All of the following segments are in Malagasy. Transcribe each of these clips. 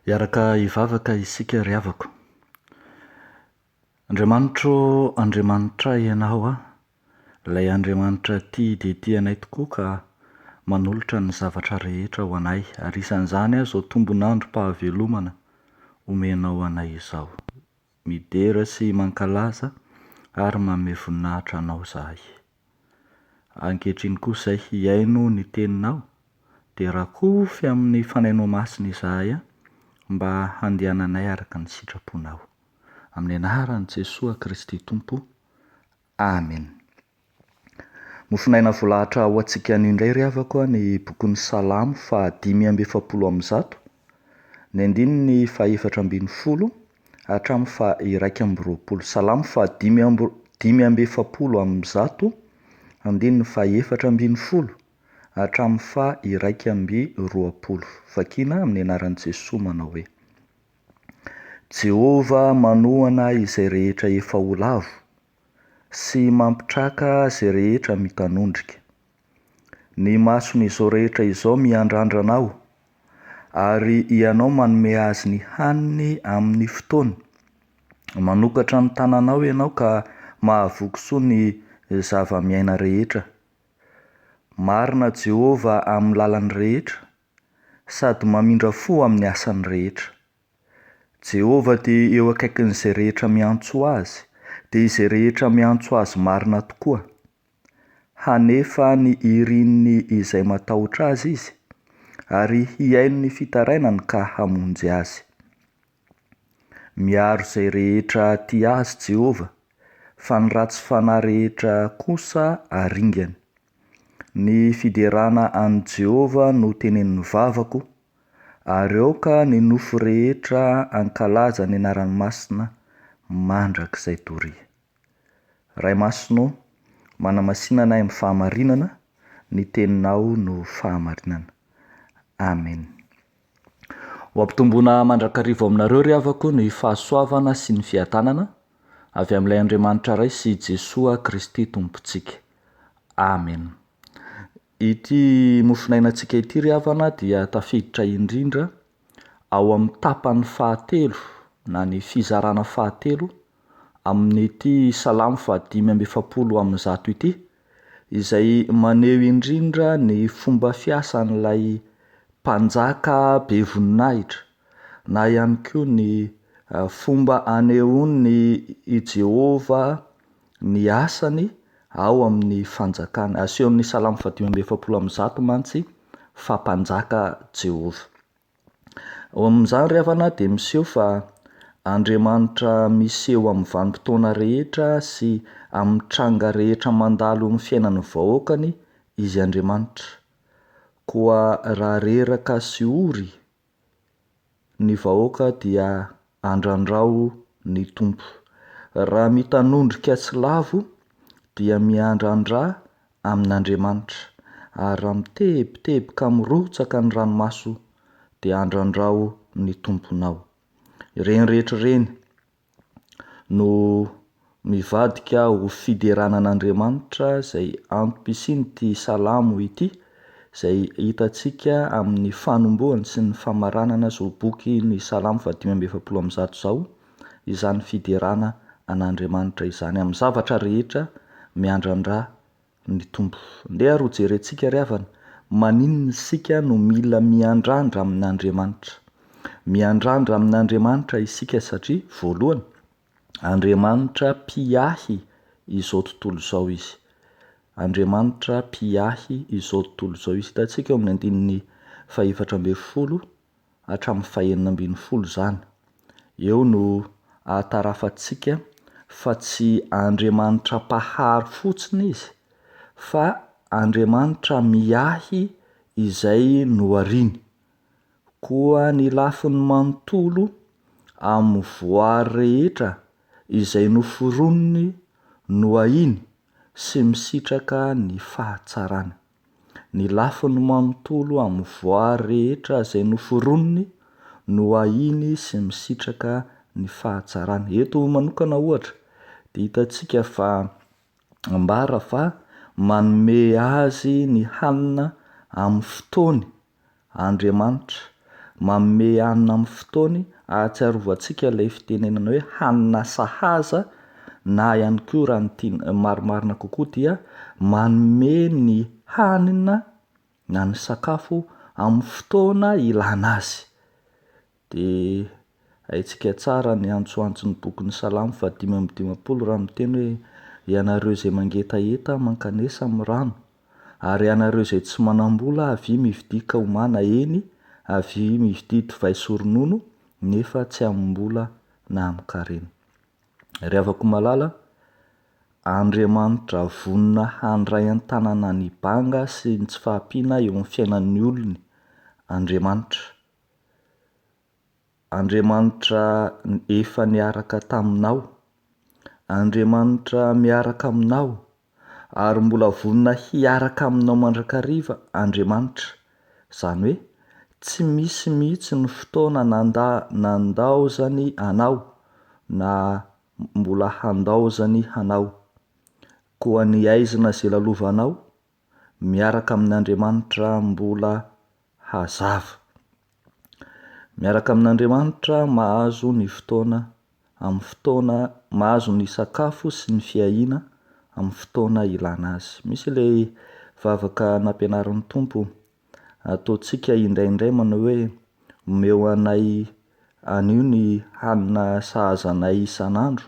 Iaraka hivavaka isika ry havako. Andriamanitra ianao a, ilay Andriamanitra tia dia tianay tokoa ka manolotra ny zavatra rehetra ho anay, ary isan'izany aho izao tombonandrom-pahavelomana omenao anay izao. Midera sy mankalaza ary manome voninahitra anao izahay. Ankehitriny kosa izay hiaino ny teninao, dia rakofy amin'ny fanainao masina izahay mba handehananay araka ny sitraponao. Amin'ny anaran'i Jesosy Kristy Tompo. Amen. Mofinaina voalahatra ho antsika anio indray ry havako ny bokin'ny Salamo fa 570, ny andininy fa 410 hatramin'ny fa 120. Salamo fa 570, andininy fa 410 hatramin'ny fa 120. Vakiana amin'ny anaran'i Jesosy manao hoe: Jehovah manohana izay rehetra efa ho lavo, sy mampitraka izay rehetra mitanondrika. Ny mason'izao rehetra izao miandrandrana, ary ianao manome azy ny haniny amin'ny fotoany. Manokatra ny tananao ianao ka mahavoky soa ny zava-miaina rehetra. Marina Jehovah amin'ny lalany rehetra, sady mamindra fo amin'ny asany rehetra. Jehovah dia eo akaikin'izay rehetra miantso azy, dia izay rehetra miantso azy marina tokoa. Hanefa ny irininy izay matahotra azy izy, ary hiaino ny fitarainany ka hamonjy azy. Miaro izay rehetra tia azy Jehovah, fa ny ratsy fanahy rehetra kosa aringany. Ny fiderana an Jehovah no tenenin'ny vavako, ary aoka ny nofo rehetra ankalaza ny anaran'ny masina mandrakizay doria. Ray Masino, manamasinana amin'ny fahamarinana, ny teninao no fahamarinana. Amen. Ho ampitomboana mandrakarivo aminareo ry havako ny fahasoavana sy ny fiatanana avy amin'ilay Andriamanitra iray sy Jesosy Kristy Tompontsika. Amen. Ity mofinainantsika ity ry havana dia tafiditra indrindra ao amin'ny tapany fahatelo na ny fizarana fahatelo amin'ity Salamo fa 570 ity, izay maneho indrindra ny fomba fiasan'ilay mpanjaka be voninahitra, na ihany koa ny fomba anehoany Jehovah ny asany ao amin'ny fanjakana. Asehon'ny Salamo fa 570 mantsy fa mpanjaka Jehovah. Ao amin'izany ry havana dia miseho fa Andriamanitra miseho amin'ny vanim-potoana rehetra sy amin'ny tranga rehetra mandalo amin'ny fiainan'ny vahoakany izy Andriamanitra. Koa raha reraka sy ory ny vahoaka dia andrandrao ny Tompo. Raha mitanondrika tsy lavo dia miandrandra amin'Andriamanitra, ary raha mitebitebika mirotsaka ny ranomaso dia andrandrao ny Tomponao. Ireny rehetra ireny no mivadika ho fideranan'Andriamanitra izay antom-pisian'ity Salamo ity, izay hitantsika amin'ny fanombohany sy ny famaranana izao boky ny Salamo fa 570 izao, izany fiderana an'Andriamanitra izany amin'ny zavatra rehetra miandrandra ny Tompo. Ndeha ro jerentsika ry havana, maninona isika no mila miandrandra amin'Andriamanitra? Miandrandra amin'Andriamanitra isika satria voalohany, Andriamanitra mpiahy izao tontolo izao izy. Andriamanitra mpiahy izao tontolo izao izy. Hitantsika eo amin'ny andininy fa 410 hatramin'ny fa 420 izany. Eo no ahatarafatsika fa tsy Andriamanitra mpahary fotsiny izy, fa Andriamanitra miahy izay nohariany. Koa ny lafiny manontolo amin'ny voary rehetra izay noforoniny nohahiny sy misitraka ny fahatsarana. Ny lafiny manontolo amin'ny voary rehetra izay noforoniny nohahiny sy misitraka ny fahatsarana. Eto manokana ohatra dia hitantsika fa ambara fa manome azy ny hanina amin'ny fotoany Andriamanitra, manome hanina amin'ny fotoany, ahatsiarovantsika ilay fitenenana hoe hanina sahaza, na ihany koa raha ny tiana marimarina kokoa dia manome ny hanina na ny sakafo amin'ny fotoana ilana azy. Dia haintsika tsara ny antsoantsony bokin'ny Salamo 5:5 raha miteny hoe ianareo izay mangetaheta mankanesa amin'ny rano, ary ianareo izay tsy manam-bola avy mividika omana eny, avy mividy divay sy ronono nefa tsy amim-bola na amin'ny-karena. Ry havako malala, Andriamanitra vonona handray an-tanana ny banga sy ny tsy fahampiana eo amin'ny fiainan'ny olony. Andriamanitra efa niaraka taminao, Andriamanitra miaraka aminao ary mbola vonona hiaraka aminao mandrakariva. Andriamanitra, izany hoe tsy misy mihitsy ny fotoana nandaozany anao na mbola handaozany anao. Koa ny aizina izay lalovanao miaraka amin'Andriamanitra mbola hazava. Miaraka amin'Andriamanitra mahazo ny fotoana amin'ny fotoana, mahazo ny sakafo sy ny fiahiana amin'ny fotoana ilana azy. Misy ilay vavaka nampianarin'ny Tompo, ataontsika indraindray manao hoe omeo anay anio ny hanina sahazanay isan'andro,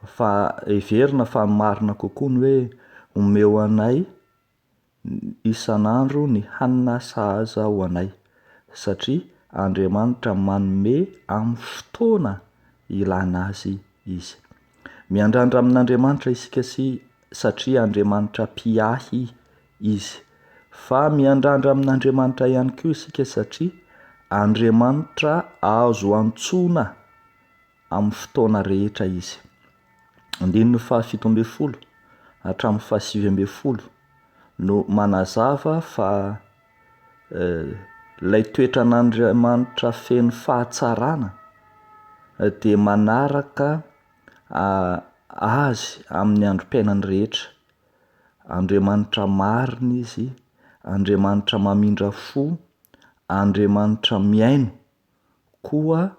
fa heverina fa marina kokoa ny hoe omeo anay isan'andro ny hanina sahaza ho anay, satria Andriamanitra manome amin'ny fotoana ilana azy izy. Miandrandra amin'Andriamanitra isika satria Andriamanitra mpiahy izy, fa miandrandra amin'Andriamanitra ihany koa isika satria Andriamanitra azo antsoina amin'ny fotoana rehetra izy. 17 hatramin'ny 19 no manazava fa ilay toetran'Andriamanitra feno fahatsarana dia manaraka azy amin'ny androm-piainany rehetra. Andriamanitra marina izy, Andriamanitra mamindra fo, Andriamanitra miaino, koa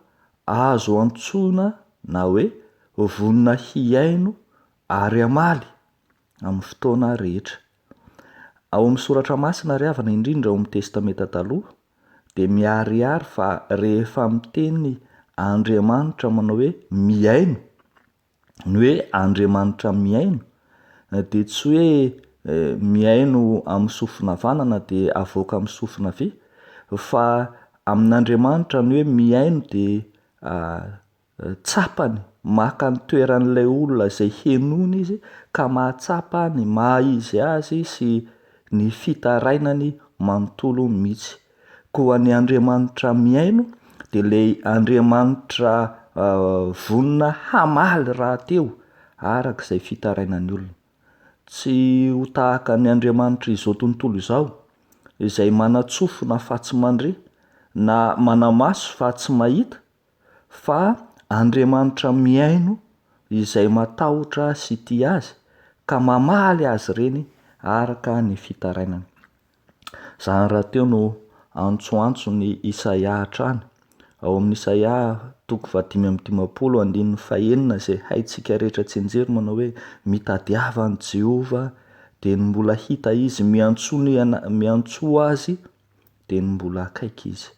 azo antsoina na hoe vonona hiaino ary hamaly amin'ny fotoana rehetra. Ao amin'ny soratra masina ry havana, indrindra ao amin'ny testamenta taloha, dia miharihary fa rehefa miteny Andriamanitra manao hoe miaino, ny hoe Andriamanitra miaino, dia tsy hoe miaino amin'ny sofina havanana dia avoaka amin'ny sofina havia, fa amin'Andriamanitra ny hoe miaino dia tsapany, maka ny toeran'ilay olona izay henoina izy ka mahatsapa ny maha-izy azy sy ny fitarainany manontolo mihitsy. Koa ny Andriamanitra miaino dia ilay Andriamanitra vonona hamaly rahateo araka izay fitarainany olona. Tsy ho tahaka ny Andriamanitra izao tontolo izao, izay manatsofina fa tsy mandre, na manamaso fa tsy mahita, fa Andriamanitra miaino izay matahotra sy tia azy ka mamaly azy ireny araka ny fitarainany. Izany rahateo no antsoantso ny Isaia hatrany ao amin'ny Isaia 5:5 izay haintsika rehetra tsinjery manao hoe mitadiava ny Jehova dia ny mbola hita izy, miantsoa azy dia ny mbola akaiky izy.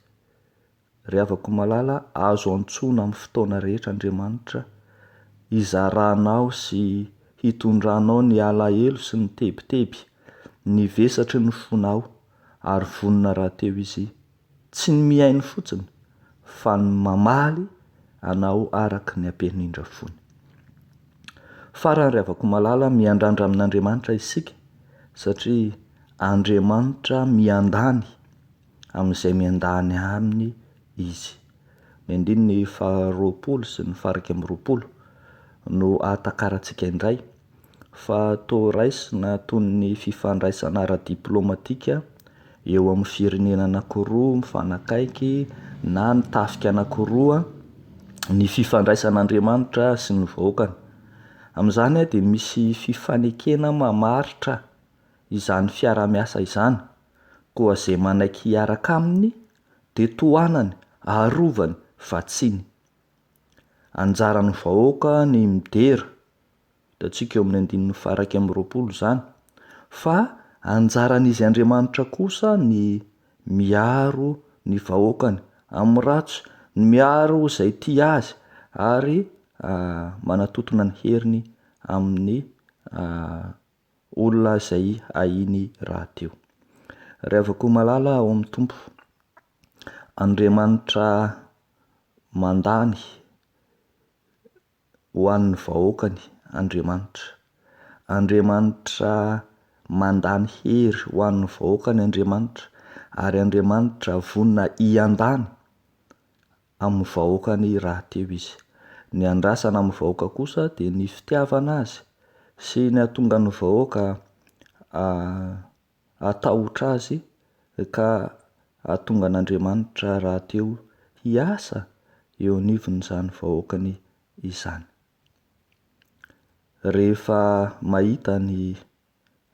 Ry havako malala, azo antsoina amin'ny fotoana rehetra Andriamanitra, hizaranao sy hitondranao ny alahelo sy ny tebiteby, ny vesatry ny fonao, ary vonona rahateo izy tsy ny miaino fotsiny fa ny mamaly anao araka ny hampenindra fony. Farany ry havako malala, miandrandra amin'Andriamanitra isika satria Andriamanitra miandany amin'izay miandany aminy izy. Ny 20 sy ny 20 no ahatakarantsika indray, fa toa raisina toy ny fifandraisana ara-diplomatika eo amin'ny firenena anankiroa mifanakaiky na ny tafika anankiroa, ny fifandraisan'Andriamanitra sy ny vahoakany. Amin'izany dia misy fifanekena mamaritra izany fiara-miasa izany, koa izay manaiky hiaraka aminy de toanany, arovany, vatsiny. Anjaran'ny vahoaka ny midera, hitantsika eo amin'ny 120 zany, fa anjaran'izy Andriamanitra kosa ny miaro ny vahoakany amin'ny ratsy, ny miaro izay tia azy ary manatotona ny heriny amin'ny olona izay ahiny rahateo. Revako malala ao amin'ny Tompo, Andriamanitra mandany ho an'ny vahoakany, Andriamanitra mandany hery ho an'ny vahoakany, ary Andriamanitra vonina iandany amin'ny vahoakany rahateo izy. Ny andrasana amin'ny vahoaka kosa dia ny fitiavana azy sy ny ahatonga ny vahoaka atahotra azy ka ahatonga an'Andriamanitra rahateo hiasa eo anivon'izany vahoakany izany. Rehefa mahita ny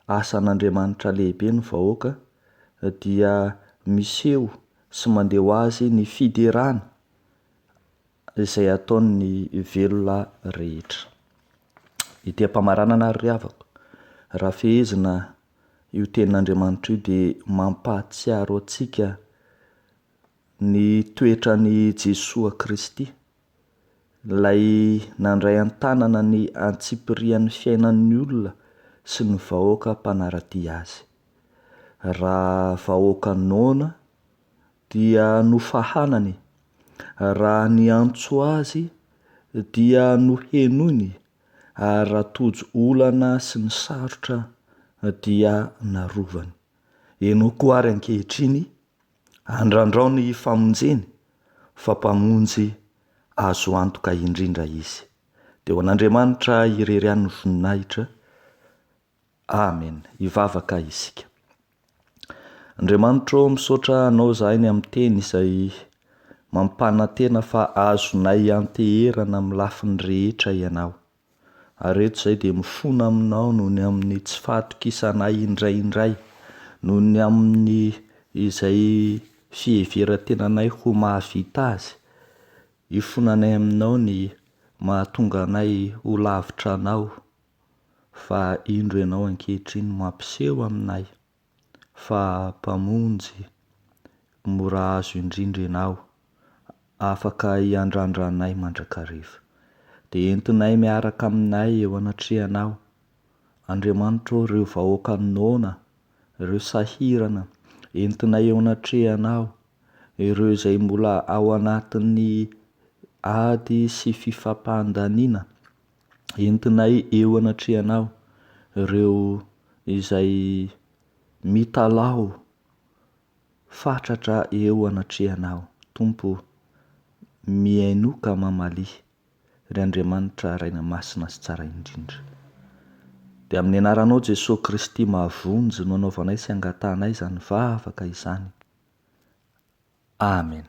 asan'Andriamanitra lehibe ny vahoaka dia miseho sy mandeha ho azy ny fiderana izay ataony velona rehetra. Ity am-pamaranana ary havako, raha fehezina io tenin'Andriamanitra io dia mampahatsiaro antsika ny toetrany Jesoa Kristy, ilay nandray an-tanana ny antsipirian'ny fiainan'ny olona sy ny vahoaka mpanaratia azy. Raha vahoaka noana dia nofahanany, raha niantso azy dia nohenony, ary raha tojo olana sy ny sarotra dia narovany. Eno koa ary ankehitriny andrandrao ny famonjeny, fa mpamonjy azo antoka indrindra izy. Dia ho an'Andriamanitra irery an'ny voninahitra. Amen. Hivavaka isika. Andriamanitra, misaotra anao zahay ny amin'ny teny izay mampanantena fa azonay anteherana amin'ny lafiny rehetra ianao. Ary eto izay dia mifona aminao noho ny amin'ny tsy fahatokisanay indraindray, noho ny amin'ny izay fiheveran-tenanay ho mahavita azy. Hifonanay aminao ny mahatonga anay ho lavitra anao, fa indro ianao ankehitriny mampiseho aminay fa mpamonjy, mora azo indrindra ianao, afaka hiandrandranay mandrakariva. Dia entinay miaraka aminay eo anatrehanao, Andriamanitra, ireo vahoaka noana, ireo sahirana, entinay eo anatrehanao, ireo izay mbola ao anatin'ny ady sy fifampandaniana, entinay eo anatrehanao, ireo izay mitalao fatratra eo anatrehanao. Tompo, miainoka mamalia, ry Andriamanitra raina masina sy tsara indrindra. Dia amin'ny anaranao Jesosy Kristy mahavonjy no anaovanay sy angatanay izany vavaka izany. Amen.